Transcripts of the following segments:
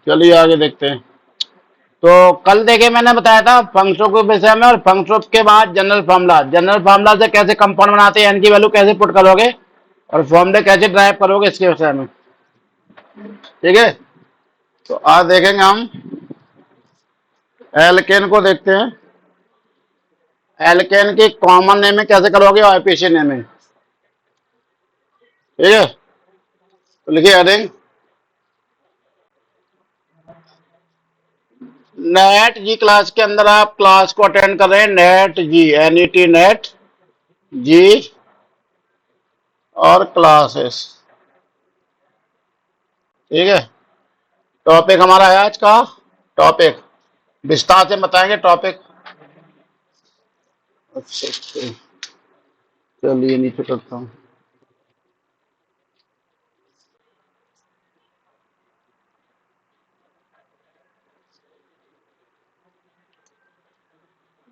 चलिए आगे देखते हैं। तो कल देखे मैंने बताया था फंक्शनों के विषय में, और फंक्शनों के बाद जनरल फार्मूला से कैसे कंपाउंड बनाते हैं, एन की वैल्यू कैसे पुट करोगे और फॉर्मूले कैसे ड्राइव करोगे, इसके विषय में। ठीक है, तो आज देखेंगे हम एल्केन को देखते हैं। एल्केन की कॉमन नेमिंग कैसे करोगे और एफिशिएंट नेमिंग। ठीक है, तो लिखिए हेडिंग नेट जी। क्लास के अंदर आप क्लास को अटेंड कर रहे हैं, नेट जी, NET नेट जी और क्लासेस। ठीक है, टॉपिक हमारा है आज का, टॉपिक विस्तार से बताएंगे टॉपिक। अच्छा चलिए नीचे करता हूँ।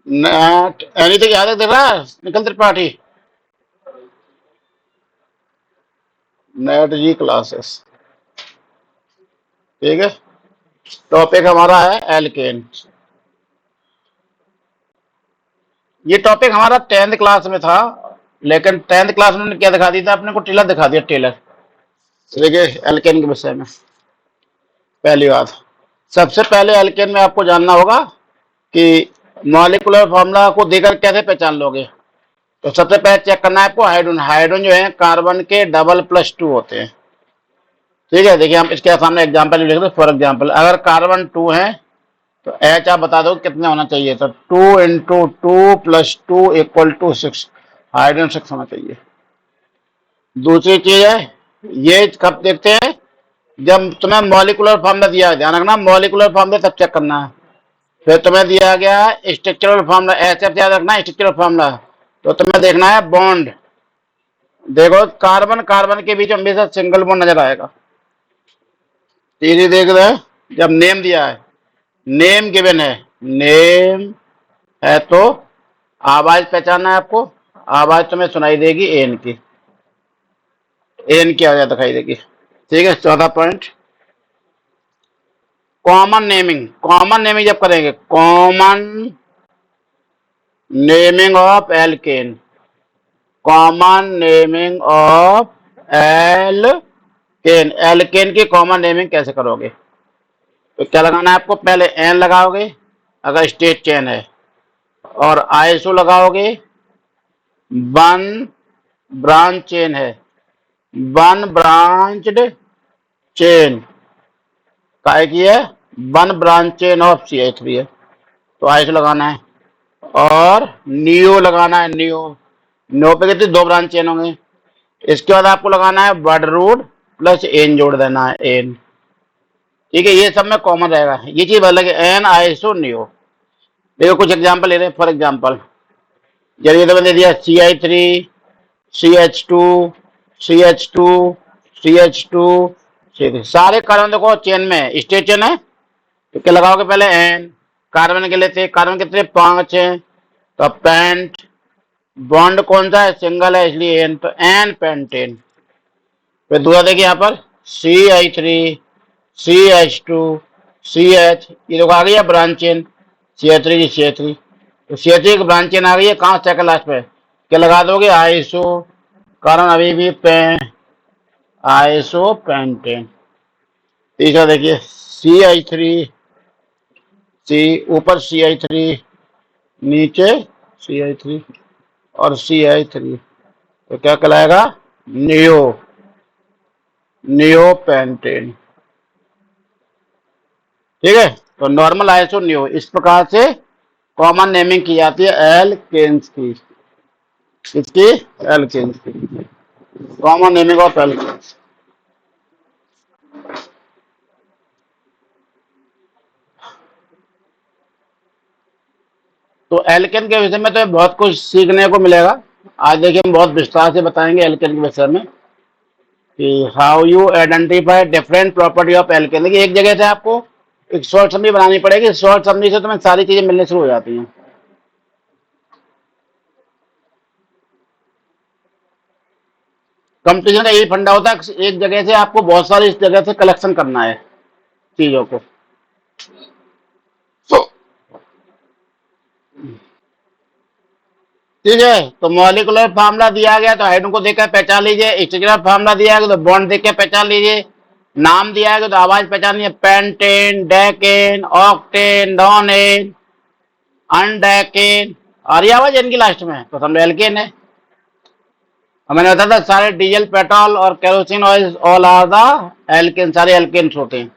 नेट एनीथिंग याद दिख रहा है निखिल त्रिपाठी? नेट जी क्लासेस। ठीक है, टॉपिक हमारा है एल्केन। ये टॉपिक हमारा 10th क्लास में था, लेकिन 10th क्लास में क्या दिखा दिया था अपने को? टेलर दिखा दिया, टेलर। देखिए एल्केन के विषय में पहली बात, सबसे पहले एल्केन में आपको जानना होगा कि मॉलिक्यूलर फॉर्मूला को देकर कैसे पहचान लोगे। तो सबसे पहले चेक करना है आपको हाइड्रोजन। हाइड्रोजन जो है कार्बन के डबल+2 होते हैं। ठीक है, देखिए हम इसके सामने एग्जांपल लिख रहे हैं। फॉर एग्जांपल अगर कार्बन 2 है तो H आप बता दो कितना होना चाहिए। तो 2 × 2 + 2 = 6। हाइड्रोजन 6 होना चाहिए। दूसरी चीज है, ये कब देखते हैं? जब तुम्हें मॉलिक्यूलर फॉर्मूला दिया है, ध्यान रखना मॉलिक्यूलर फॉर्मूला तब चेक करना है। फिर तुम्हें दिया गया है स्ट्रक्चरल फॉर्मूला, SF याद रखना है स्ट्रक्चरल फॉर्मूला। तो तुम्हें देखना है बॉन्ड। देखो कार्बन कार्बन के बीच हमेशा सिंगल बॉन्ड नजर आएगा। तीसरी देख रहे हैं, जब नेम दिया है, नेम गिवन है, नेम है तो आवाज पहचानना है आपको। आवाज तुम्हें सुनाई देगी एन की, एन की आवाज दिखाई देगी। ठीक है, चौथा point common naming. Common naming जब करेंगे, common naming of alkane, common naming of alkane. Alkane की कॉमन नेमिंग कैसे करोगे? तो क्या लगाना है आपको? पहले एन लगाओगे अगर स्टेट चेन है, और आईसो लगाओगे। वन ब्रांच चेन है, वन ब्रांच्ड चेन काय की है? One branch chain of CH3 है, तो आईसो लगाना है। और नियो लगाना है, नियो। नियो पे कितनी? 2 ब्रांच चेन होंगे। इसके बाद आपको लगाना है वर्ड रूट प्लस एन जोड़ देना है, एन। ठीक है, ये सब में कॉमन रहेगा, ये चीज अलग है, एन आईसो नियो। देखो कुछ एग्जांपल ले रहे हैं। फॉर एग्जांपल जरिए तो मैंने दिया CH3 CH2 CH2 CH2 सारे कार्बन देखो चेन में स्टेट चेन है, तो क्या लगाओगे? पहले एन। कार्बन के लिए थे, कार्बन कितने? 5 है, तो पेंट। बॉन्ड कौन सा है? सिंगल है, इसलिए एन, तो एन पेंटेन। फिर दूसरा देखिए यहाँ पर CH3 CH2 CH, ये लोग आ गई है ब्रांच चेन, CH3 CH3। तो CH3 की ब्रांच चेन आ गई है, कहाँ? सेकंड लास्ट पे। क्या लगा दोगे? आइसो, कारण अभी भी आइसो पेंटेन। तीसरा देखिए CH3 C, ऊपर CH3 नीचे CH3 और CH3, तो क्या कहलाएगा? Neo, neo pentane. ठीक है, तो नॉर्मल आइसो नियो, इस प्रकार से कॉमन नेमिंग की जाती है एल्केन्स की। इसकी एल्केन्स की कॉमन नेमिंग ऑफ एल्केन्स। तो एल्केन के विषय में तो बहुत कुछ सीखने को मिलेगा। आज देखिए हम बहुत विस्तार से बताएंगे एल्केन के विषय में कि how you identify different property of alkene. देखिए एक जगह से आपको एक शॉर्ट समरी बनानी पड़ेगी, शॉर्ट समरी से तुम्हें सारी चीजें मिलने शुरू हो जाती हैं। कंपटीशन का यही फंडा होता है, एक जगह से आपको बहुत सारी इस जगह से कलेक्शन करना है। चीजों को। तो ठीक है, तो मॉलिक्यूलर फार्मूला दिया गया तो हाइड्रोजन को देखकर पहचान लीजिए, स्ट्रक्चरल फार्मूला दिया गया तो बॉन्ड देख के पहचान लीजिए, नाम दिया गया तो आवाज पहचानिए, पेंटेन, डेकेन, ऑक्टेन, डोनेन, अनडेकेन, और ये आवाज इनकी लास्ट में तो समझो एल्केन है। और मैंने बताया था सारे डीजल, पेट्रोल और kerosene oil all are the alkane, सारे एल्केन्स होते हैं।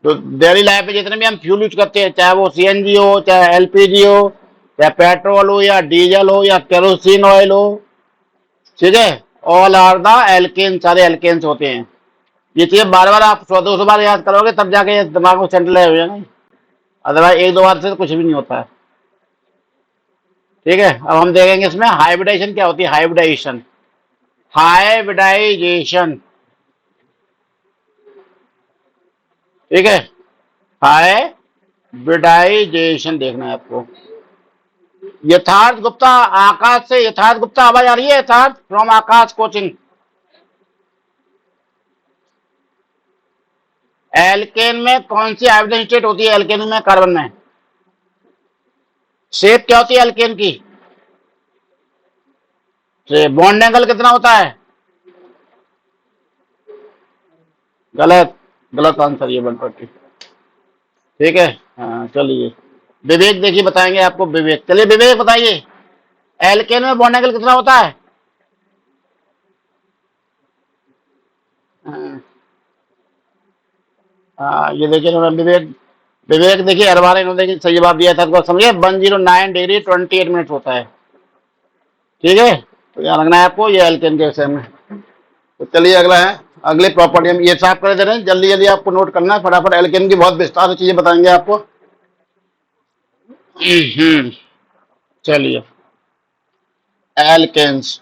तो डेली लाइफ में जितने भी हम फ्यूल यूज करते हैं, चाहे वो सीएनजी हो, चाहे एलपीजी हो, या पेट्रोल हो, या डीजल हो, या केरोसिन ऑयल हो, ठीक है, ऑल आर द एल्केन, सारे एल्केन्स होते हैं। ये चीजें बार बार आप 100-200 बार याद करोगे तब जाके दिमाग में सेंटल हो जाएगा, अदरवाइज एक दो बार से तो कुछ भी नहीं होता है। ठीक है, अब हम देखेंगे इसमें हाइब्रिडाइजेशन क्या होती है। हाइब्रिडाइजेशन, हाइब्रिडाइजेशन, ठीक है, हाइब्रिडाइजेशन देखना है आपको। यथार्थ गुप्ता, आकाश से यथार्थ गुप्ता आवाज आ रही है, यथार्थ फ्रॉम आकाश कोचिंग। एल्केन में कौन सी हाइब्रिडाइजेशन स्टेट होती है? एल्केन में, कार्बन में शेप क्या होती है एल्केन की? बॉन्ड एंगल कितना होता है? गलत, गलत आंसर ये 140। ठीक है, हाँ चलिए विवेक देखिए बताएंगे आपको, विवेक, चलिए विवेक बताइए एल्केन में बॉन्ड एंगल कितना होता है? हाँ, ये देखिए ना विवेक, विवेक देखिए हर बार इन्होंने देखिए सही जवाब दिया था, तो समझिए 109 डिग्री 28 मिनट होता है। ठीक है, तो यहाँ रखना है आपको ये एल्केन के विषय में। तो चलिए अगला है, अगले प्रॉपर्टी हम ये साफ कर दे रहे हैं, जल्दी जल्दी आपको नोट करना है फटाफट, एल्केन की बहुत विस्तार से चीजें बताएंगे आपको। चलिए एल्केन्स,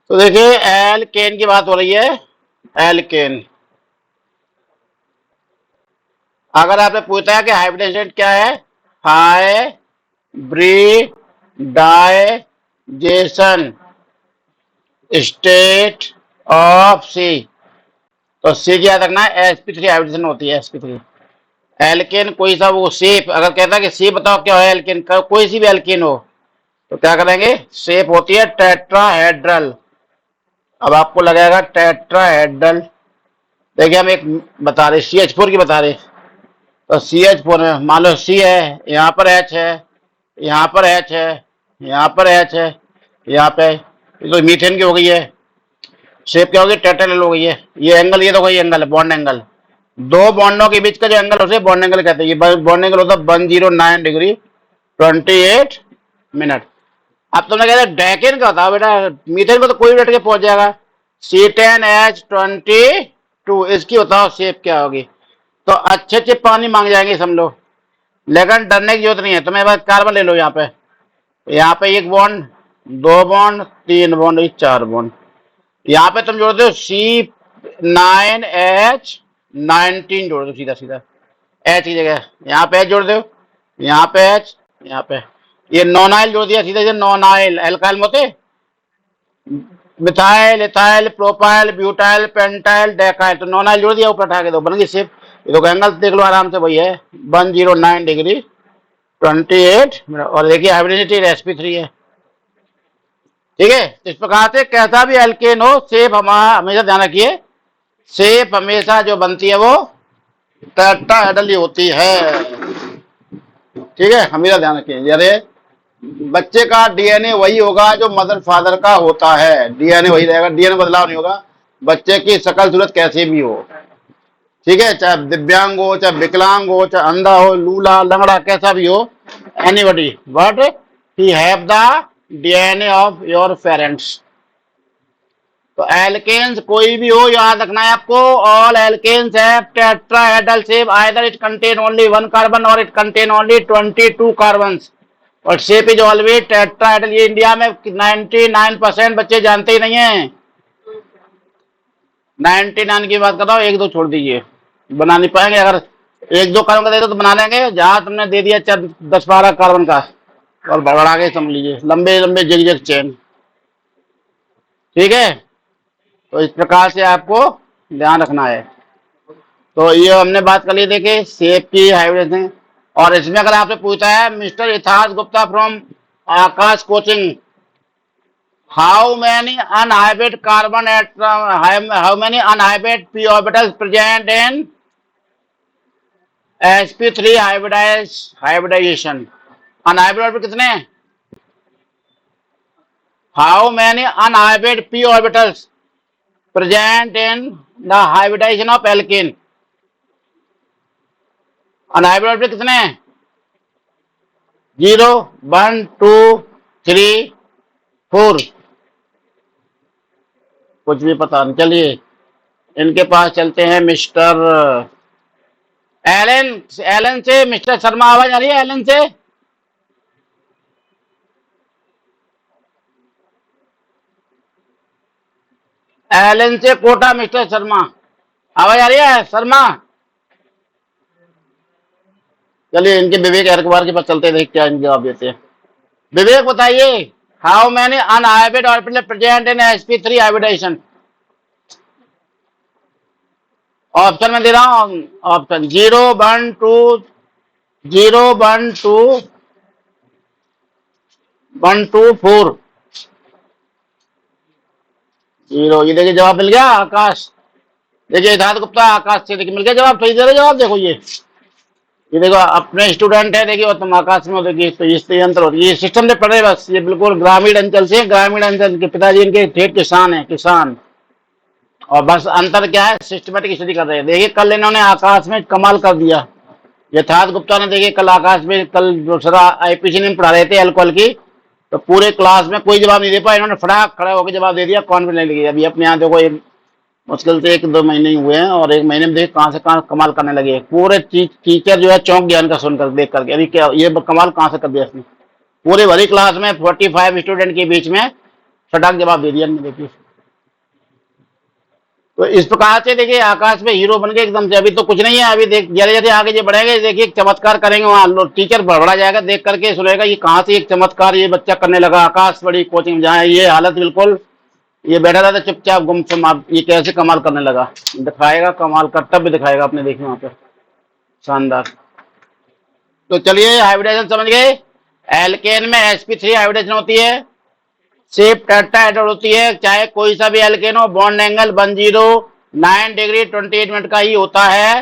तो देखिए एल्केन की बात हो रही है। एल्केन, अगर आपने पूछा है कि हाइब्रिडाइजेशन क्या है, हाइब्रिडाइजेशन स्टेट ऑफ सी, तो सी की याद रखना है sp3 हाइब्रिडेशन होती है, sp3। एल्केन कोई सा वो शेप अगर कहता है कि शेप बताओ क्या है एल्केन का, कोई सी भी एल्केन हो तो क्या करेंगे, शेप होती है टेट्राहेड्रल। अब आपको लगेगा टेट्राहेड्रल, देखिए हम एक बता रहे CH4 की बता रहे, तो CH4 में मान लो C है, यहाँ पर H है, यहाँ पर H है, यहाँ पर H है, यहाँ पे तो मीथेन की हो गई है, शेप क्या होगी, टेट्राहेड्रल हो गई है। ये एंगल, ये तो कोई एंगल है, बॉन्ड एंगल, दो बॉन्डों के बीच का जो एंगल उसे बॉन्ड एंगल कहते हैं। ये बॉन्ड एंगल होता है 109 डिग्री 28 मिनट। अब तुमने कहते डेकेन का बताओ बेटा, मीथेन को तो कोई बैठ के पहुंच जाएगा, C10H22, इसकी बताओ शेप क्या होगी। तो अच्छे अच्छे पानी मांग जाएंगे समझ, लेकिन डरने की जरूरत नहीं है। तुम्हें बस कार्बन ले लो, यहाँ पे एक बॉन्ड, दो बॉन्ड, तीन बॉन्ड, चार बॉन्ड, यहाँ पे तुम जोड़ दो C9H19 जोड़ दो, सीधा सीधा H की जगह यहाँ पे H जोड़ दो, यहाँ पे H, यहाँ पे ये नॉनाइल जोड़ दिया, सीधा सीधा नॉनाइल, एल्काइल होते methyl, ethyl, propyl, butyl, pentyl, डेकाइल, तो नॉनाइल जोड़ दिया, ऊपर उठा के दो, बन गई शेप। ये तो एंगल देख लो आराम से, वही है 109 डिग्री 28 मिनट, और देखिए हाइब्रिडिटी sp3 है। ठीक है, इस प्रकार से कैसा भी एल्केन हो, शेप हमेशा ध्यान रखिए, शेप हमेशा जो बनती है वो टेट्राहेड्रल ही होती है। ठीक है, हमेशा ध्यान रखिए, अरे बच्चे का डीएनए वही होगा जो मदर फादर का होता है, डीएनए वही रहेगा, डीएनए बदलाव नहीं होगा, बच्चे की शकल सूरत कैसी भी हो। ठीक है, चाहे दिव्यांग हो, चाहे विकलांग हो, चाहे अंधा हो, लूला लंगड़ा कैसा भी हो, anybody, but he have the DNA of your parents. तो एल्केन्स कोई भी हो याद रखना है आपको, all alkanes have tetrahedral shape, either it contain only one carbon और इट कंटेन ओनली 22 कार्बन्स, और शेप इज ऑलवेज टेट्राहेड्रल। ये इंडिया में 99% बच्चे जानते ही नहीं है, 99 की बात कर रहा हूँ, एक दो छोड़ दीजिए, बना नहीं पाएंगे। अगर एक दो कार्बन का दे दो तो बना लेंगे। जहां तुमने दे दिया 10-12 कार्बन का और बढ़ा के समझ लीजिए लंबे लंबे जिग चेन। ठीक है, तो इस प्रकार से आपको ध्यान रखना है। तो ये हमने बात कर ली, देखिए शेप की, हाइब्रिडेशन। और इसमें अगर आपसे पूछता है mister Yatharth Gupta from Aakash coaching, how many unhybrid carbon atom, how many unhybrid p orbitals present in sp3 hybridisation. Unhybrid orbital कितने हैं? How many unhybrid p orbitals present in the hybridisation of alkane. Unhybrid orbital कितने हैं? 0, 1, 2, 3, 4। कुछ भी पता नहीं। चलिए इनके पास चलते हैं। मिस्टर एलन, एलन से मिस्टर शर्मा, आवाज आ रही है एलन से? एलन से कोटा मिस्टर शर्मा, आवाज आ रही है शर्मा? चलिए इनके विवेक अरकबार के पास चलते हैं, देख क्या इनके जवाब देते हैं। विवेक बताइए, how many unhybrid orbital present in sp3 hybridisation. Option में दे रहा हूं, ऑप्शन 0, 1, 2, 0, 1, 2, 1, 2, 4, 0। ये देखिए जवाब मिल गया आकाश। देखिए यथार्थ गुप्ता आकाश से, देखिए मिल गया जवाब। सही दे रहे जवाब। देखो ये देखो अपने स्टूडेंट है, देखिए और तुम आकाश में हो। देखिए तो इससे अंतर होती है, ये सिस्टम से पढ़े बस। ये बिल्कुल ग्रामीण अंचल से, ग्रामीण अंचल के पिताजी इनके ठेठ किसान है, किसान। और बस अंतर क्या है, सिस्टमेटिक स्टडी कर रहे हैं। देखिए कल इन्होंने आकाश में कमाल कर दिया। यथार्थ गुप्ता ने, देखिए कल आकाश में, कल दूसरा आईपीसी में पढ़ा रहे थे एल्कोहल की, तो पूरे क्लास में कोई जवाब नहीं दे पाया, इन्होंने फटाक खड़ा होकर जवाब दे दिया, कॉन्फिडेंस लगी। अभी अपने यहाँ देखो एक मुश्किल से 1-2 महीने ही हुए हैं और 1 महीने में देखिए कहाँ से कहाँ कमाल करने लगे। पूरे टीचर जो है चौंक गया इनका सुनकर, देख करके, अभी क्या ये कमाल कहाँ से कर दिया इसने। पूरे भरी क्लास में 45 स्टूडेंट के बीच में फटाक जवाब दे दिया। देखिए तो इस प्रकार से देखिए आकाश में हीरो बन गए एकदम से। अभी तो कुछ नहीं है, अभी देख जैसे जैसे आगे ये बढ़ेंगे, देखिए चमत्कार करेंगे वहां, टीचर बड़ा जाएगा, देख करके सुनेगा ये कहाँ से एक चमत्कार ये बच्चा करने लगा। आकाश बड़ी कोचिंग जहाँ ये हालत बिल्कुल, ये बैठा रहता चुपचाप गुमसुम, आप ये कैसे कमाल करने लगा। दिखाएगा कमाल, कर्तव्य दिखाएगा अपने, देखिए वहां पे शानदार। तो चलिए हाइब्रिडाइजेशन समझ गए। एल्केन में sp3 हाइब्रिडाइजेशन होती है, शेप टेट्राहेड्रल होती है, चाहे कोई सा भी एल्केन हो। बॉन्ड एंगल 109 डिग्री 28 मिनट का ही होता है।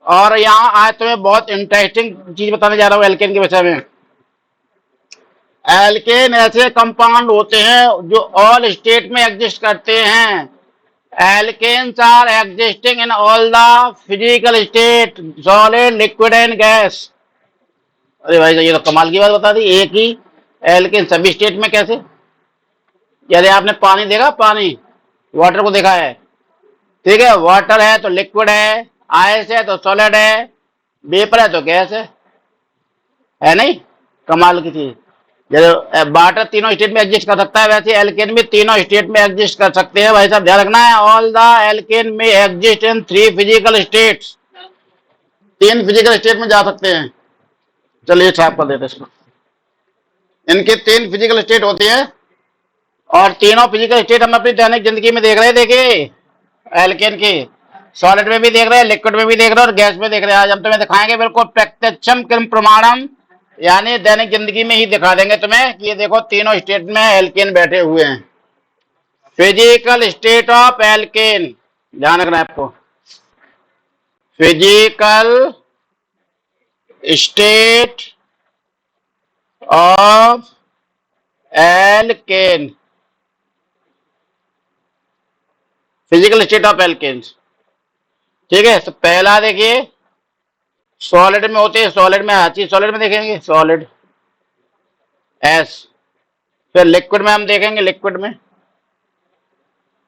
और यहाँ आज तुम्हें बहुत इंटरेस्टिंग चीज बताने जा रहा हूँ एल्केन के विषय में। एल्केन ऐसे कंपाउंड होते हैं जो ऑल स्टेट में एग्जिस्ट करते हैं। Alkanes are existing in all the physical state, solid, liquid and gas. अरे भाई ये तो कमाल की बात बता दी। एक ही एल्केन सभी स्टेट में कैसे? यदि आपने पानी देखा, पानी वाटर को देखा है, ठीक है, वाटर है तो लिक्विड है, आइस है तो सॉलिड है, वेपर है तो गैस है नहीं? कमाल की चीज। जैसे वाटर तीनों स्टेट में एग्जिस्ट कर सकता है, वैसे एल्केन भी तीनों स्टेट में एग्जिस्ट कर सकते हैं। भाई साहब ध्यान रखना है, ऑल द एल्केन में exist in 3 physical states. 3 physical state में जा सकते हैं। चलिए साफ कर देते इसको। इनके 3 फिजिकल स्टेट होती है और तीनों फिजिकल स्टेट हम अपनी दैनिक जिंदगी में देख रहे हैं। देखिए एल्केन की सॉलिड में भी देख रहे हैं, लिक्विड में भी देख रहे हैं और गैस में देख रहे हैं। आज हम तुम्हें दिखाएंगे बिल्कुल प्रत्यक्षम किम प्रमाणम, यानी दैनिक जिंदगी में ही दिखा देंगे तुम्हें कि ये देखो तीनों स्टेट में एल्केन बैठे हुए हैं। फिजिकल स्टेट ऑफ एल्केन, ध्यान रखना है आपको। Physical state of alkane, physical state of alkanes, ठीक है। तो पहला देखिए सॉलिड में होते हैं, सॉलिड में हर चीज सॉलिड में देखेंगे, सॉलिड एस। फिर लिक्विड में हम देखेंगे, लिक्विड में,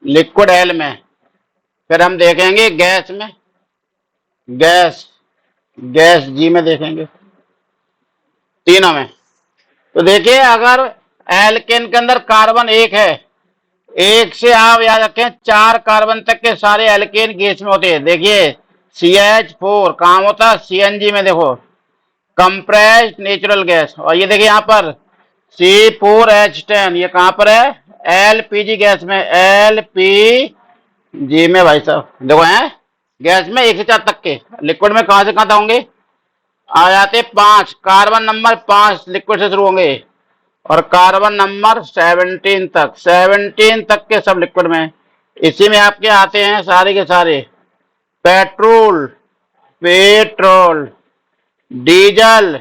लिक्विड एल में। फिर हम देखेंगे गैस में, गैस, गैस जी में देखेंगे, तीनों में। तो देखिए अगर एल्केन के अंदर कार्बन 1 है, 1 से आप याद रखें 4 कार्बन तक के सारे एल्केन गैस में होते हैं। देखिए CH4 काम होता है CNG में, देखो कंप्रेस्ड नेचुरल गैस। और ये देखिए यहाँ पर C4H10, ये कहाँ पर है? LPG गैस में, LPG में भाई साहब देखो है गैस में 1 से 4 तक के। लिक्विड में कहां से कहां तक होंगे? आ जाते 5, कार्बन नंबर 5 लिक्विड से शुरू होंगे और कार्बन नंबर 17 तक, 17 तक के सब लिक्विड में। इसी में आपके आते हैं सारे के सारे पेट्रोल, पेट्रोल, डीजल,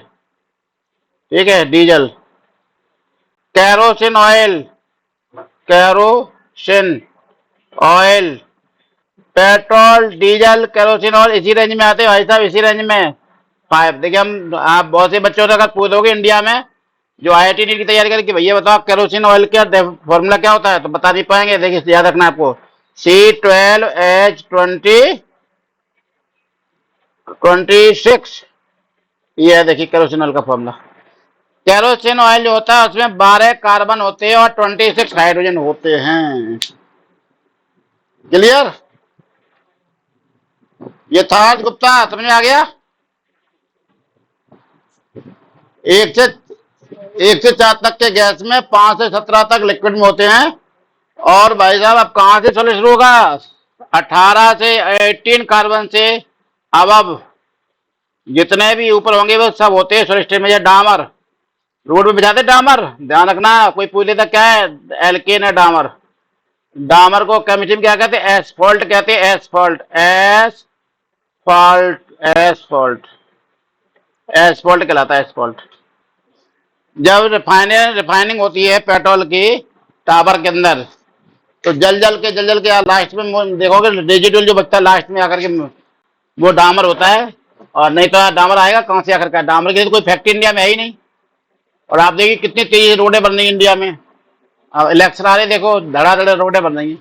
ठीक है diesel, kerosene oil, kerosene oil, petrol, diesel, kerosene oil इसी रेंज में आते हैं भाई साहब, इसी रेंज में 5। देखिए हम आप बहुत से बच्चों से अगर पूछोगे इंडिया में जो IIT नीट की तैयारी करें कि भैया बताओ कैरोसिन ऑयल का फॉर्मूला क्या होता है, तो बता नहीं पाएंगे। देखिए याद रखना आपको C12H26, ये है देखिए कैरोसिन ऑयल का फॉर्मूला। कैरोसिन ऑयल जो होता है उसमें 12 कार्बन होते हैं और 26 हाइड्रोजन होते हैं। क्लियर? ये था गुप्ता, समझ में आ गया? 1 से 4 तक के गैस में 5 से 17 तक लिक्विड में होते हैं। और भाई साहब अब कहां से चले शुरू होगा? 18 से 18 कार्बन से अब जितने भी ऊपर होंगे वो सब होते हैं सॉलिड स्टेट में। डामर रोड पे बिछाते डामर, ध्यान रखना कोई पूछ लेता क्या है, एल्केन है डामर। डामर को केमिस्ट्री में क्या कहते हैं? एसफॉल्ट कहते हैं, एसफॉल्ट, एसफॉल्ट, एसफॉल्ट, एसफॉल्ट कहलाता है, एसफॉल्ट। जब रिफाइनिंग होती है पेट्रोल की टावर के अंदर तो जल जल के लास्ट में देखोगे रेजिडुअल जो बचता है लास्ट में आकर के वो डामर होता है। और नहीं तो डामर आएगा कहां से आकर का? डामर की तो कोई फैक्ट्री इंडिया में है ही नहीं। और आप देखिए कितनी तेज रोडें बन रही है इंडिया में, अब इलेक्शन आ रहे देखो धड़ाधड़ रोडें बन रही है,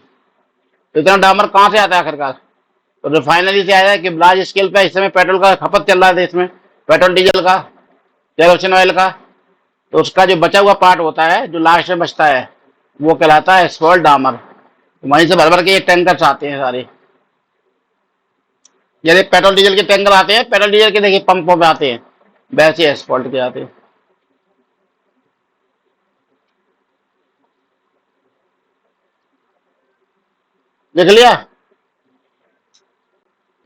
तो इतना डामर कहां से आता है आखिरकार? तो रिफाइनरी से आया है कि लार्ज स्केल पे इस समय पेट्रोल का खपत चल रहा है देश में, पेट्रोल डीजल का, कैरोसिन ऑयल का। तो उसका जो बचा हुआ पार्ट होता है जो लास्ट में बचता है वो कहलाता है एस्फॉल्ट डामर। वहीं से भर भर के ये टैंकर आते हैं सारे, जैसे पेट्रोल डीजल के टैंकर आते हैं, पेट्रोल डीजल के देखिए पंपों में आते हैं, वैसे एस्फॉल्ट के आते हैं। देख लिया?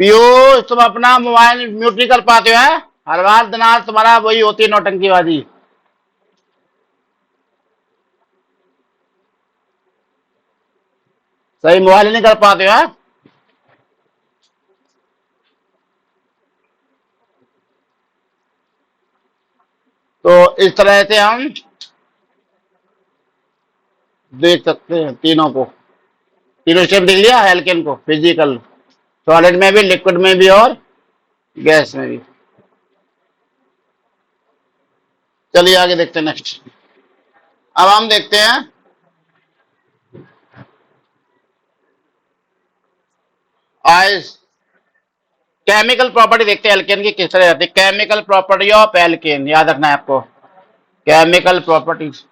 पीयूष तुम अपना मोबाइल म्यूट नहीं कर पाते हो? हर बार दिनार तुम्हारा वही होती है नौटंकीबाजी। सही मोबाइल नहीं कर पाते हो? तो इस तरह से हम देख सकते हैं तीनों को, तीनों स्टेप देख लिया एल्केन को, फिजिकल, सॉलिड में भी, लिक्विड में भी और गैस में भी। चलिए आगे देखते हैं नेक्स्ट। अब हम देखते हैं आइस केमिकल प्रॉपर्टी, देखते हैं एल्केन की किस तरह रहती है। केमिकल प्रॉपर्टी ऑफ एल्केन, याद रखना है आपको, केमिकल प्रॉपर्टीज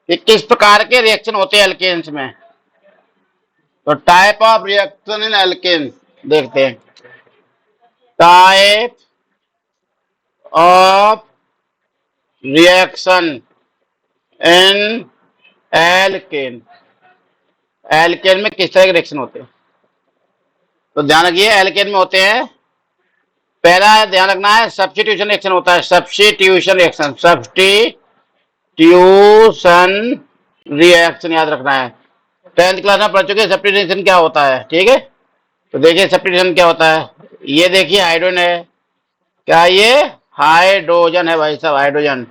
कि किस प्रकार के रिएक्शन होते हैं एल्केन्स में। तो type of reaction in alkane देखते हैं। Type of reaction in alkane, alkane में किस तरह के रिएक्शन होते हैं? तो ध्यान रखिए एल्केन में होते हैं, पहला ध्यान रखना है सब्स्टिट्यूशन रिएक्शन होता है, सब्स्टिट्यूशन रिएक्शन, सब्स्टिट्यूशन रिएक्शन याद रखना है। 10th क्लास में पढ़ चुके हैं सब्स्टिट्यूशन क्या होता है, ठीक है? तो देखिए सब्स्टिट्यूशन क्या होता है। ये देखिए हाइड्रोजन है, क्या ये हाइड्रोजन है भाई साहब, हाइड्रोजन,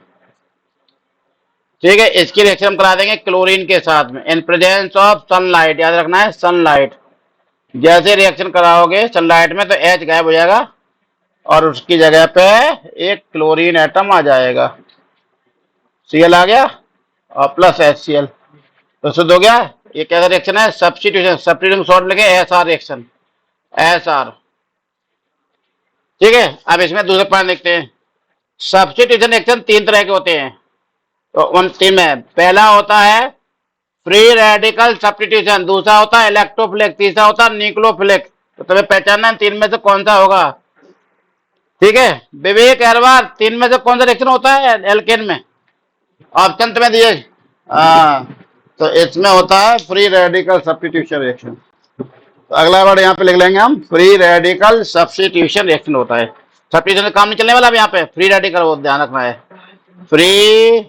ठीक है? इसकी रिएक्शन हम करा देंगे क्लोरीन के साथ में इन प्रेजेंस ऑफ सनलाइट, याद रखना है सनलाइट। जैसे रिएक्शन कराओगे सनलाइट में तो H गायब हो जाएगा और उसकी जगह पे एक क्लोरीन एटम आ जाएगा, Cl आ गया और प्लस HCl, तो शुद्ध हो गया। ये कैसा रिएक्शन है? सब्स्टिट्यूशन, सब्स्टिट्यूशन शॉर्ट लगे SR रिएक्शन, SR, ठीक है? अब इसमें दूसरे पॉइंट देखते हैं। सब्स्टिट्यूशन रिएक्शन 3 तरह के होते हैं, तो उन 3 में पहला होता है फ्री रेडिकल सब्स्टिट्यूशन, दूसरा होता है इलेक्ट्रोफिलिक, तीसरा होता है न्यूक्लियोफिलिक। तो तुम्हें पहचानना है तीन में से कौन सा होगा। ठीक है विवेक अहरवाल, तीन में से कौन सा रिएक्शन होता है एल्केन में? ऑप्शन तुम्हें दिए। हाँ तो इसमें होता है फ्री रेडिकल सब्स्टिट्यूशन रिएक्शन। तो अगला वर्ड यहाँ पे लिख लेंगे हम, फ्री रेडिकल सब्स्टिट्यूशन रिएक्शन होता है। सब्स्टिट्यूशन काम नहीं चलने वाला अब यहाँ पे, फ्री रेडिकल वो ध्यान रखना है। Free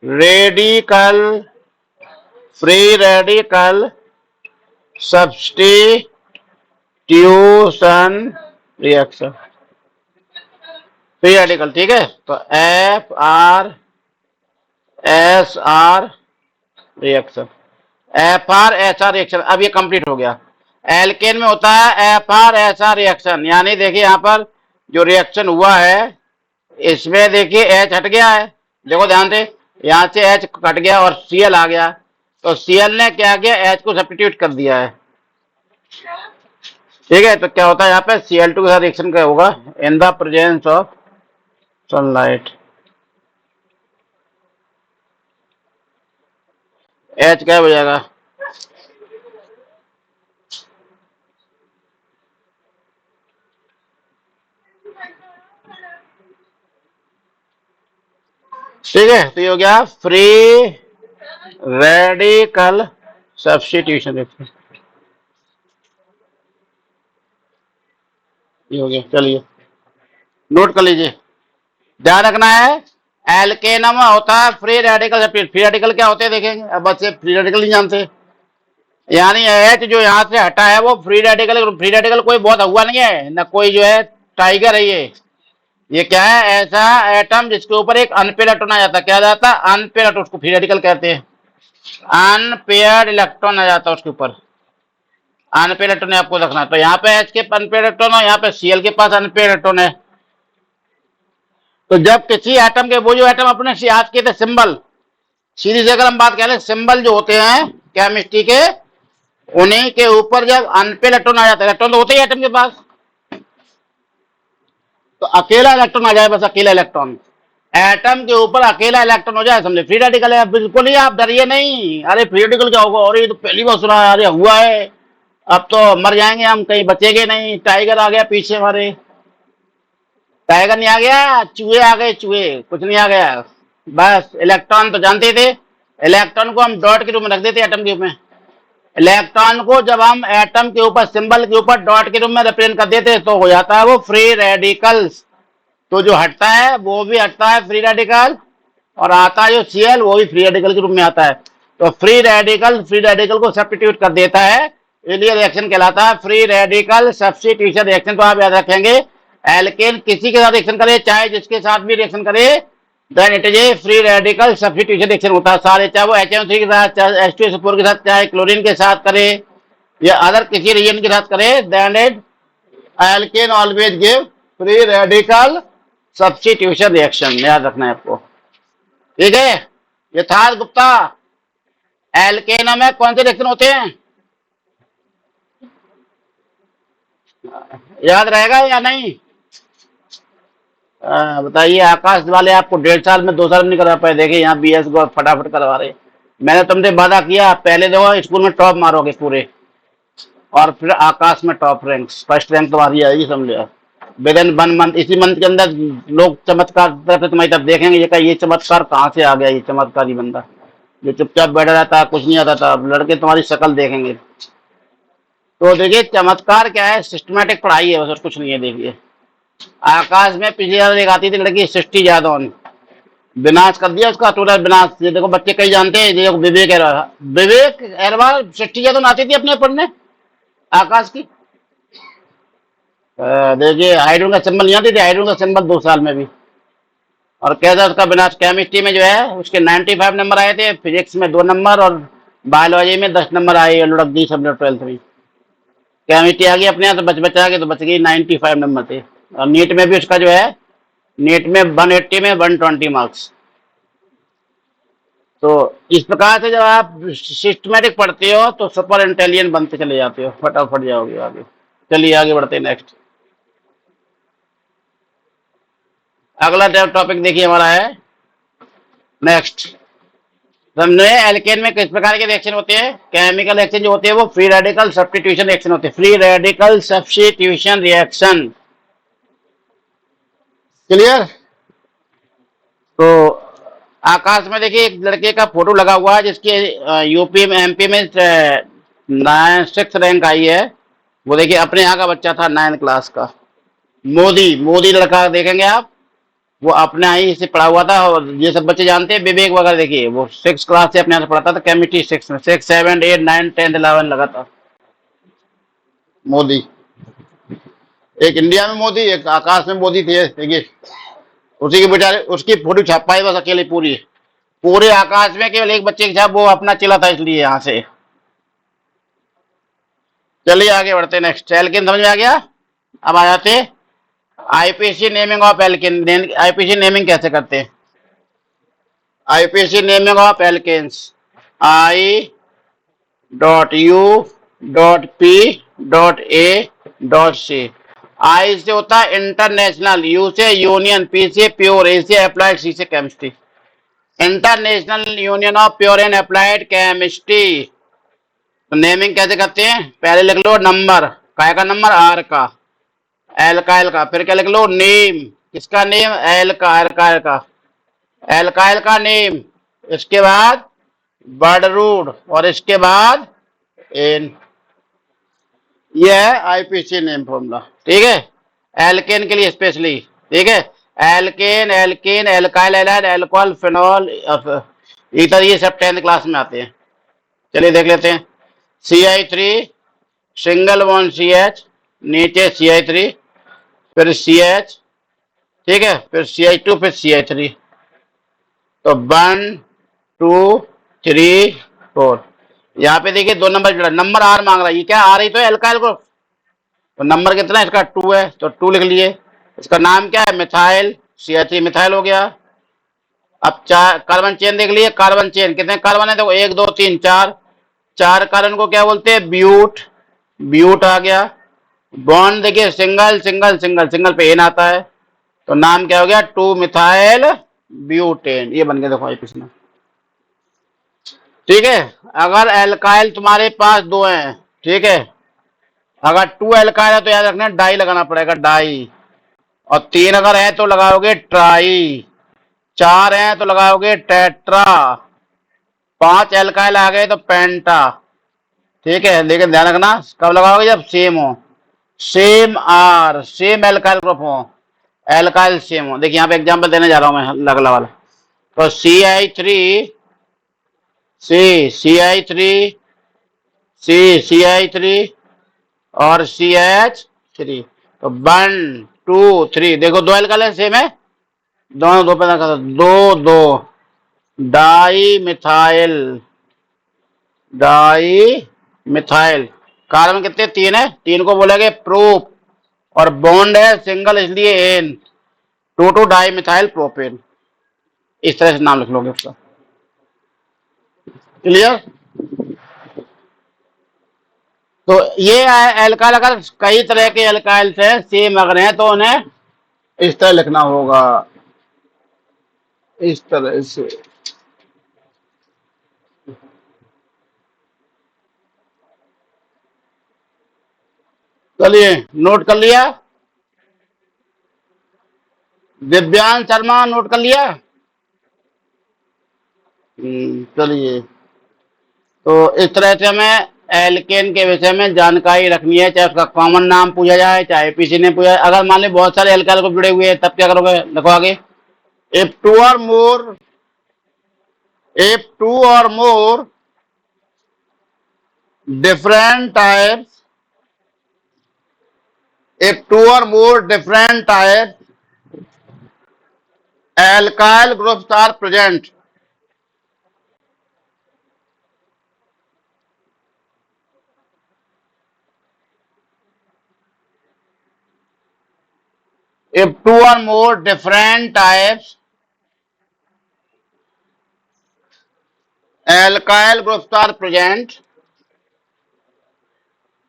radical, free radical substitution reaction, free radical. ठीक है तो F R S R reaction, F R S R reaction. अब ये कंप्लीट हो गया। एल्केन में होता है F R S R reaction, यानी देखिए यहाँ पर जो रिएक्शन हुआ है इसमें देखिए एच हट गया है, देखो ध्यान से, यहाँ से एच कट गया और सीएल आ गया। तो सीएल ने क्या किया, एच को सब्स्टिट्यूट कर दिया है। ठीक है तो क्या होता है यहाँ पे Cl2 के साथ रिएक्शन क्या होगा, in the presence of sunlight H क्या हो जाएगा, ठीक है। तो ये हो गया फ्री रेडिकल सब्स्टिट्यूशन रिएक्शन, ये हो गया। चलिए नोट कर लीजिए, ध्यान रखना है एल्केन में होता है free radical substitution. Free radical क्या होते हैं देखेंगे, अब बस ये फ्री रेडिकल नहीं जानते, यानी एच जो यहाँ से हटा है वो फ्री रेडिकल। फ्री रेडिकल कोई बहुत हुआ नहीं है ना, कोई जो है टाइगर है ये क्या है, ऐसा एटम जिसके ऊपर एक अनपेयर्ड इलेक्ट्रॉन आ जाता है, क्या आ जाता है, अनपेयर्ड, उसको फ्री रेडिकल कहते हैं। अनपेयर्ड इलेक्ट्रॉन आ जाता है उसके ऊपर, अनपेयर्ड इलेक्ट्रॉन आपको रखना। तो यहाँ पे एच के अनपेयर्ड इलेक्ट्रॉन है, यहाँ पे सीएल के पास अनपेयर्ड इलेक्ट्रॉन है। तो जब किसी एटम के, वो जो एटम अपने याद किए थे सिंबल, सीधी से अगर हम बात करें सिंबल जो होते हैं केमिस्ट्री के, उन्हीं के ऊपर जब अनपेयर्ड इलेक्ट्रॉन आ जाता है, इलेक्ट्रॉन तो होते ही एटम के पास, तो अकेला इलेक्ट्रॉन आ जाए, बस अकेला इलेक्ट्रॉन, एटम के ऊपर अकेला इलेक्ट्रॉन हो जाए, समझे फ्री रेडिकल है। बिल्कुल ही आप डरिए नहीं, अरे फ्री रेडिकल क्या होगा, और ये तो पहली बार सुना है, अरे हुआ है, अब तो मर जाएंगे हम, कहीं बचेंगे नहीं, टाइगर आ गया पीछे हमारे। टाइगर नहीं आ गया, चूहे आ गए, चूहे, कुछ नहीं आ गया। बस इलेक्ट्रॉन तो जानते थे, इलेक्ट्रॉन को हम डॉट के रूप में रख देते एटम के रूप में। इलेक्ट्रॉन को जब हम एटम के ऊपर सिंबल के ऊपर डॉट के रूप में रिप्रेजेंट कर देते तो हो जाता है वो फ्री रेडिकल्स। तो जो हटता है वो भी हटता है फ्री रेडिकल, और आता है जो सीएल वो भी फ्री रेडिकल के रूप में आता है। तो फ्री रेडिकल को सब्स्टिट्यूट कर देता है, इसलिए रिएक्शन कहलाता है फ्री रेडिकल सब्स्टिट्यूशन रिएक्शन। तो आप याद रखेंगे एल्केन किसी के साथ रिएक्शन करे, चाहे जिसके साथ भी रिएक्शन करे, then it is a free radical substitution reaction होता है सारे, चाहे वो HNO3 के साथ, चाहे H2SO4 के साथ, चाहे क्लोरीन के साथ करे या अदर किसी रिएजेंट के साथ करे, then it alkane always give free radical substitution reaction, याद रखना है आपको। ठीक है यथार्थ गुप्ता, एल्केन में कौन से रिएक्शन होते हैं, याद रहेगा या नहीं? बताइए आकाश वाले, आपको 1.5 साल में 2 साल में नहीं करवा पाए, देखिए यहाँ BS को फटाफट करवा रहे। मैंने तुमसे वादा किया पहले देखो स्कूल में टॉप मारोगे पूरे, और फिर आकाश में टॉप रैंक, फर्स्ट रैंक तुम्हारी आएगी, समझ। विद इन 1 मंथ, इसी मंथ के अंदर लोग चमत्कार तुम्हारी तरफ देखेंगे, ये चमत्कार कहाँ से आ गया, ये चमत्कारी बंदा जो चुपचाप बैठा रहता है, कुछ नहीं आता था, अब लड़के तुम्हारी शक्ल देखेंगे। तो देखिए चमत्कार क्या है, सिस्टमेटिक पढ़ाई है बस, और कुछ नहीं है। देखिए आकाश में पिछले बार एक आती थी लड़की सृष्टि यादव, विनाश कर दिया उसका टोटल विनाश। ये देखो बच्चे कई जानते हैं, देखो विवेक अहरवाल सृष्टि यादव आती थी अपने पढ़ने आकाश की। देखिए हाइड्रोजन का सिंबल नहीं आती थी, हाइड्रोजन का सिंबल 2 साल में भी। और कैसा उसका विनाश, केमिस्ट्री में जो है उसके 95 नंबर आए थे, फिजिक्स में 2 नंबर, और बायोलॉजी में 10 नंबर आए, लुढ़क दी सब 12th में। केमिस्ट्री आ गई अपने यहाँ तो बचा के, तो बच गई, 95 नंबर थे। और नीट में भी उसका जो है, नीट में 180 में 120 मार्क्स। तो इस प्रकार से जब आप सिस्टमेटिक पढ़ते हो तो सुपर इंटेलिजेंट बनते चले जाते हो, फटाफट जाओगे आगे। चलिए आगे बढ़ते हैं नेक्स्ट। अगला टॉपिक देखिए हमारा है नेक्स्ट, समझे? एल्केन में किस प्रकार के रिएक्शन होते हैं? केमिकल रिएक्शन जो होते हैं वो फ्री रेडिकल सब्स्टिट्यूशन रिएक्शन होते हैं, free radical substitution reaction. Clear? तो आकाश में देखिए एक लड़के का फोटो लगा हुआ है जिसके यूपी में एमपी में 6 रैंक आई है। वो देखिए अपने यहाँ का बच्चा था 9th क्लास का, मोदी, मोदी लड़का देखेंगे आप, वो अपने ही से पढ़ा हुआ था। और ये सब बच्चे जानते हैं, विवेक वगैरह देखिए वो 6 क्लास से अपने यहाँ से पढ़ाता था, केमिस्ट्री 6 में, 6 7 8 9 10 11 लगा था मोदी। एक इंडिया में मोदी, एक आकाश में मोदी थे देखिए, उसी के बेचारे उसकी फोटो छाप पाई बस अकेले, पूरी पूरे आकाश में केवल एक बच्चे की छाप, वो अपना चिल्ला था इसलिए यहाँ से। चलिए आगे बढ़ते हैं। नेक्स्ट, एल्केन समझ में आ गया। अब आ जाते IPC naming of alkane. IPC naming कैसे करते हैं? IPC naming of alkanes, I.U.P.A.C। I से होता है इंटरनेशनल, यू से यूनियन, पी से प्योर, ए से अप्लाइड, सी से chemistry. International union of pure and applied chemistry. तो नेमिंग कैसे करते हैं? पहले लिख लो नंबर, काय का नंबर? आर का, एल्काइल का। फिर क्या लिख लो? नेम, किसका नेम? एल का, एल्काइल का, एल्काइल का नेम। इसके बाद वर्ड रूट, और इसके बाद एन। ये है आईपीसी नेम फॉर्मूला, ठीक है, एल्केन के लिए स्पेशली, ठीक है। Alkane, alkane, alkyl halide, alcohol, phenol, ether, ये सब 10th क्लास में आते हैं। चलिए देख लेते हैं। CI3 सिंगल बॉन्ड CH, नीचे CI3, फिर CH, ठीक है, फिर CH2, फिर CI3। तो 1 2 3 4। यहाँ पे देखिए 2 नंबर जुड़ा, नंबर आर मांग रहा है, ये क्या आ रही तो एल्काइल ग्रुप। तो नंबर कितना है इसका? 2 है, तो 2 लिख लिए। इसका नाम क्या है? मिथाइल, CH3 मिथाइल हो गया। अब 4 कार्बन चेन देख लिए, कार्बन चेन कितने कार्बन है? देखो 1 2 3 4, 4 कार्बन को क्या बोलते हैं? ब्यूट, ब्यूट आ गया। बॉन्ड देखिए सिंगल सिंगल सिंगल, सिंगल पे एन आता है, तो नाम क्या हो गया? 2 मिथाइल ब्यूटेन। ये बन गया देखो आईपीसी में, ठीक है। अगर एल्काइल तुम्हारे पास 2 हैं, ठीक है, अगर 2 एल्काइल है तो याद रखना डाई लगाना पड़ेगा, डाई। और 3 अगर है तो लगाओगे ट्राई, 4 है तो लगाओगे टेट्रा, 5 एल्काइल आ गए तो पेंटा, ठीक है। लेकिन ध्यान रखना कब लगाओगे? जब सेम हो, same R, same alkyl group हो, एल्काइल सेम हो। देखिए यहाँ पे एग्जांपल देने जा रहा हूं मैं अगला वाला। तो CI3 CI3 CI3 और CH3, तो 1 2 3, देखो 2 एल्काइल सेम है, दोनों 2 पैदा करते, 2 2 di methyl, di methyl. Carbon कितने? 3 है, 3 को बोलेंगे प्रोप, और बॉन्ड है सिंगल इसलिए एन, 2 2 डाई मिथाइल प्रोपेन। इस तरह से नाम लिख लोगे उसका। क्लियर? तो ये एल्काइल, अगर कई तरह के एल्काइल्स हैं सेम अगर हैं तो उन्हें इस तरह लिखना होगा, इस तरह से। चलिए नोट कर लिया? दिव्यांश शर्मा नोट कर लिया? चलिए, तो इस तरह से हमें एल्केन के विषय में जानकारी रखनी है, चाहे उसका कॉमन नाम पूछा जाए, चाहे पीसी ने पूछा। अगर मान ली बहुत सारे एल्काइल ग्रुप जुड़े हुए हैं तब क्या करोगे? देखो आगे, इफ टू और मोर, if two or more different types, if two or more different types alkyl groups are present, if two or more different types alkyl groups are present,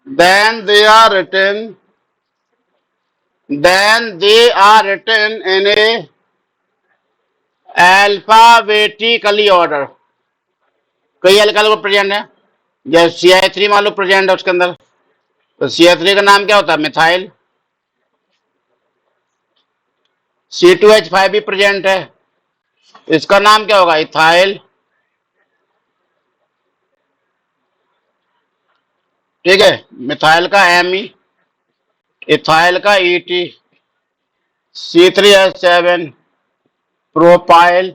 then they are written in a alphabetically order. कई alkyl group present है, जैसे CH3 मान लो present है उसके अंदर, तो CH3 का नाम क्या होता है? मिथाइल। C2H5 भी प्रेजेंट है, इसका नाम क्या होगा? इथाइल। ठीक है, मिथाइल का Me, इथाइल का Et, C3H7 प्रोपाइल,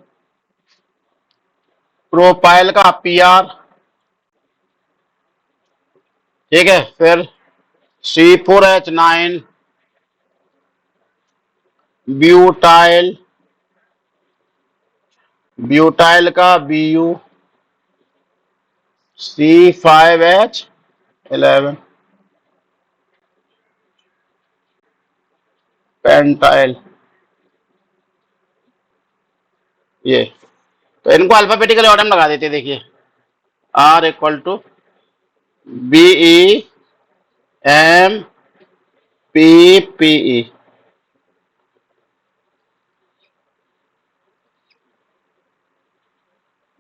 प्रोपाइल का Pr। ठीक है, फिर C4H9 ब्यूटाइल, ब्यूटाइल का Bu, C5H11 पेंटाइल। ये तो इनको अल्फाबेटिकल ऑर्डर में लगा देते हैं। देखिए R इक्वल टू BEMPPE।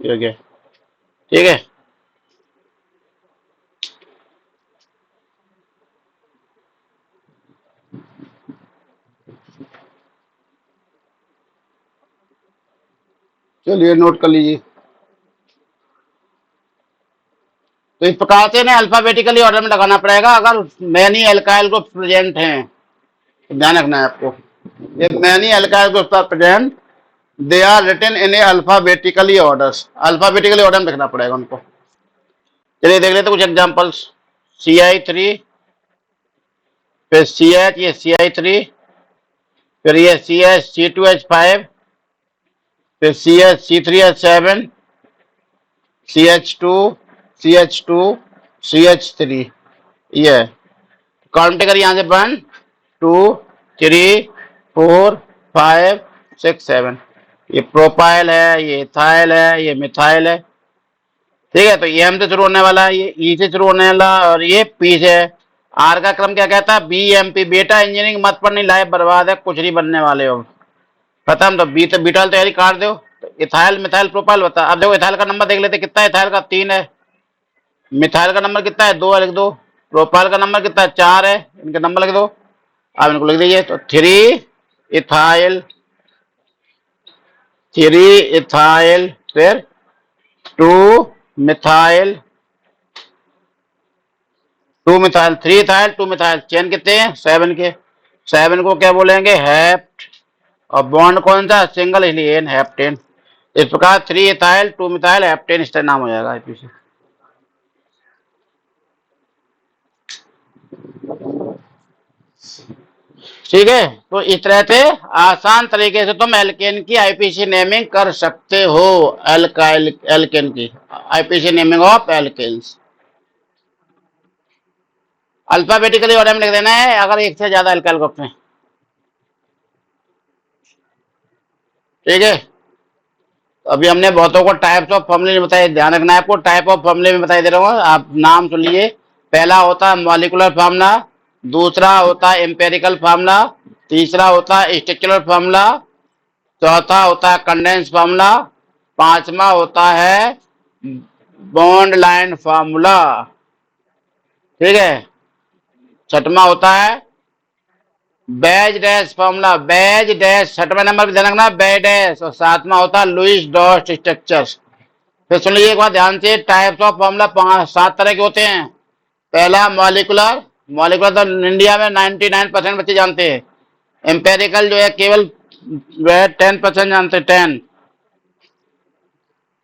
हो गया, ठीक है। चलिए नोट कर लीजिए। तो इस प्रकार से ना अल्फाबेटिकली ऑर्डर में लगाना पड़ेगा अगर मैनी अल्काइल ग्रुप प्रेजेंट हैं, तो ध्यान रखना है आपको। ये many alkyl group are present, they are written in a alphabetically orders, alphabetically order में लिखना पड़ेगा उनको। चलिए देख लेते कुछ एग्जांपल्स। CI3, फिर CH, ये CI3, फिर ये CH C2H5, फिर CH C3H7, CH2, CH2, CH3। ये काउंट करिए यहां से 1 2 3 4 5 6 7। ये प्रोपाइल है, ये इथाइल है, ये मिथाइल है। ठीक है, तो ये M से शुरू होने वाला है, ये E से शुरू होने वाला, और ये P से है। R का क्रम क्या कहता है? BMP। बेटा इंजीनियरिंग मत पढ़नी, लाइफ बर्बाद है, कुछ नहीं बनने वाले हो, खत्म। तो बी तो बीटाल तैयारी काट दो। तो इथाइल मिथाइल प्रोपाइल बता। अब देखो इथाइल का नंबर देख लेते कितना है। इथाइल का 3 है, मिथाइल का नंबर कितना है? 2 है, लिख दो। प्रोपाइल का नंबर कितना है? 4 है, इनके नंबर लिख दो। आप इनको लिख दीजिए। तो 3 इथाइल, 3 इथाइल, फिर 2 methyl, 2 methyl, 3 ethyl, 2 methyl. Chain कितने हैं? 7 के। 7 को क्या बोलेंगे? हेप्ट। और बॉन्ड कौन सा? सिंगल, इसलिए एन, हेप्टेन। इस प्रकार 3 इथाइल 2 मिथाइल हेप्टेन, इस तरह नाम हो जाएगा आईपीसी। ठीक है, तो इस तरह से आसान तरीके से तुम एल्केन की आईपीसी नेमिंग कर सकते हो। एल्काइल एल्केन की IPC naming of alkanes alphabetically order में लिख देना है अगर एक से ज्यादा एल्काइल ग्रुप में। ठीक है, तो अभी हमने बहुतों को टाइप्स ऑफ फॉर्मूले बताए, ध्यान रखना है आपको। टाइप ऑफ फॉर्मूले में बताई दे रहा हूँ, आप नाम सुन लीजिए। पहला होता है मॉलिक्यूलर फार्मूला, दूसरा होता है एम्पेरिकल फार्मूला, तीसरा होता है स्ट्रक्चरल फार्मूला, चौथा होता है कंडेंस फार्मूला, पांचवा होता है बॉन्ड लाइन फार्मूला। ठीक है, छठवां होता है wedge dash formula, wedge dash, छठवां नंबर पे ध्यान रखना बैज डैश, और सातवां होता है लुईस डॉट स्ट्रक्चर। फिर सुन लीजिए एक बार ध्यान से, टाइप्स ऑफ फार्मूला 7 तरह के होते हैं। पहला मॉलिक्यूलर, मॉलिक्यूलर तो इंडिया में 99% बच्चे जानते हैं। एम्पेरिकल जो है केवल 10% जानते हैं, 10।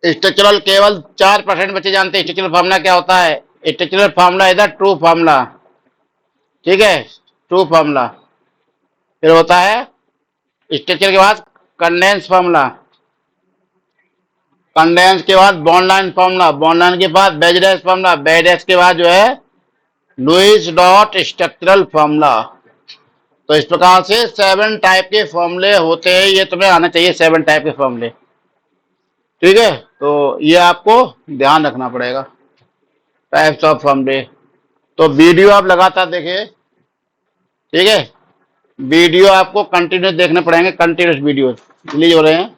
स्ट्रक्चरल केवल 4% बच्चे जानते हैं स्ट्रक्चरल फार्मूला क्या होता है। स्ट्रक्चरल फार्मूला इधर ट्रू फार्मूला। ठीक है, ट्रू फार्मूला। फिर होता है स्ट्रक्चर के बाद कंडेंस फार्मूला, कंडेंस के बाद bond line formula, bond line के बाद wedge dash formula, wedge dash के बाद जो है लुईस डॉट स्ट्रक्चरल फार्मूला। तो इस प्रकार से 7 टाइप के फॉर्मूले होते हैं, ये तुम्हें आना चाहिए 7 टाइप के फॉर्मूले। ठीक है, तो ये आपको ध्यान रखना पड़ेगा, टाइप्स ऑफ फॉर्मूले। तो वीडियो आप लगातार देखिए। ठीक है, वीडियो आपको कंटिन्यूस देखने पड़ेंगे, कंटिन्यूस वीडियो रिलीज हो रहे हैं।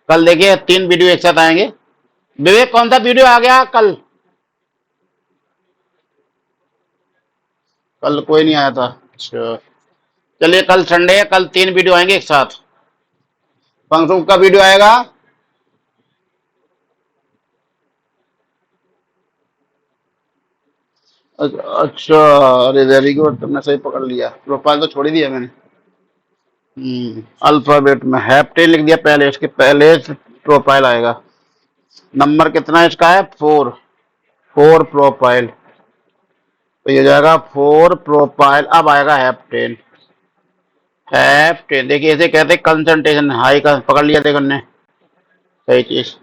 कल देखिए 3 वीडियो एक साथ आएंगे। विवेक कौन सा वीडियो आ गया कल? कल कोई नहीं आया था। अच्छा, चलिए कल संडे है, कल 3 वीडियो आएंगे एक साथ। फंक्शन का वीडियो आएगा। अच्छा, अरे वेरी गुड, तुमने सही पकड़ लिया। प्रोफाइल तो छोड़ ही दिया मैंने। अल्फाबेट में हैप्टेन लिख दिया, पहले इसके पहले प्रोफाइल आएगा। नंबर कितना इसका है? 4। 4 प्रोफाइल, तो ये हो जाएगा 4 प्रोफाइल। अब आएगा हैप्टेन। हैप्टेन देखिए, इसे कहते हैं कंसंट्रेशन हाई का। पकड़ लिया देखो ने, सही चीज।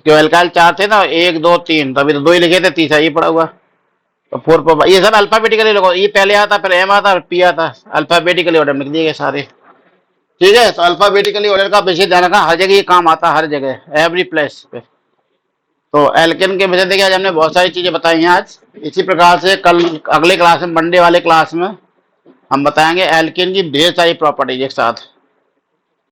क्यों एल्काइल 4 थे ना, 1 2 3, तभी तो 2 ही लिखे थे, तीसरा ये पड़ा हुआ। तो 4 प्रोफाइल, ये सब अल्फाबेटिकली लिखो। ये पहले आता, फिर एम आता, फिर पी आता। अल्फाबेटिकली ऑर्डर में लिख दिए गए सारे। ठीक है, तो अल्फाबेटिकली ऑर्डर का विषय ध्यान रखना, हर जगह ये काम आता है, हर जगह, एवरी प्लेस पे। तो एल्केन के विषय देखिए, आज हमने बहुत सारी चीजें बताई हैं आज। इसी प्रकार से कल अगले क्लास में, मंडे वाले क्लास में, हम बताएंगे एल्केन की ढेर सारी प्रॉपर्टीज एक साथ।